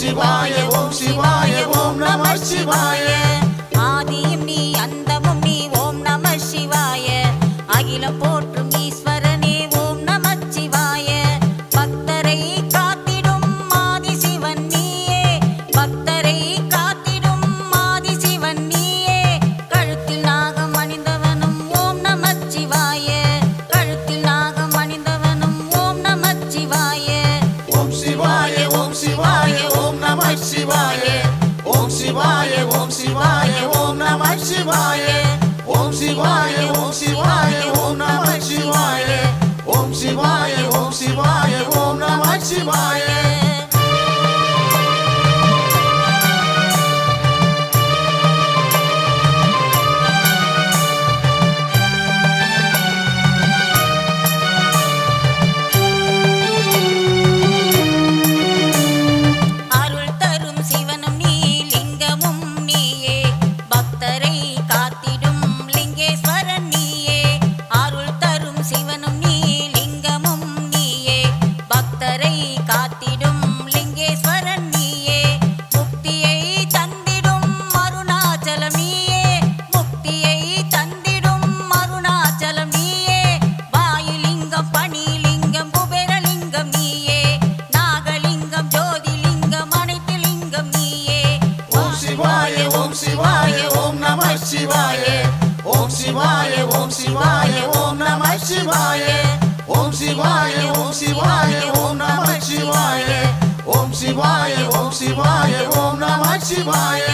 சிவாய ஓம் சிவாய ஓம் நம சிவாய ஆதியும் நீ அந்தமும் நீ ஓம் நம சிவாய அகிலம் போற்றும் ஈஸ்வரனே ஓம் நம சிவாய பக்தரை காத்திடும் ஆதி சிவன் நீயே பக்தரை காத்திடும் ஆதி சிவன் நீயே கழுத்தில் நாகம் அணிந்தவனும் ஓம் நம சிவாய கழுத்தில் நாகம் அணிந்தவனும் ஓம் நம சிவாய ஓம் சிவாய ஓம் சிவாய ஓம் நம சிவாய ஓம் சிவாய ஓம் சிவாய ஓம் நம சிவாய ஓம் சிவாய ஓம் சிவாய ஓம் நம சிவாய ஓம் சிவாய ஓம் சிவாய ஓம் நம சிவாய அருள் தரும் சிவனும் நீ லிங்கமும் நீயே பக்தரை காத்திடும் லிங்கேஸ்வரன் நீயே அருள் தரும் சிவனும் நீ லிங்கமும் நீயே பக்தரை காத்திடும் லிங்கேஸ்வரன் நீயே முக்தியை தந்திடும் அருணாச்சலம் நீயே முக்தியை தந்திடும் அருணாச்சலம் நீயே வாயுலிங்கம் பணிலிங்கம் குபேரலிங்கம் நீயே நாகலிங்கம் ஜோதிலிங்கம் அனைத்து லிங்கம் நீயே ஓம் சிவாய ஓம் சிவாய ஓம் நம சிவாய ஓம் சிவாய ஓம் சிவாய ஓம் நம சிவாய ஓம் சிவாய ஓம் சிவாய ஓம் நம சிவாய ஓம் சிவாய ஓம் சிவாய ஓம் நம சிவாய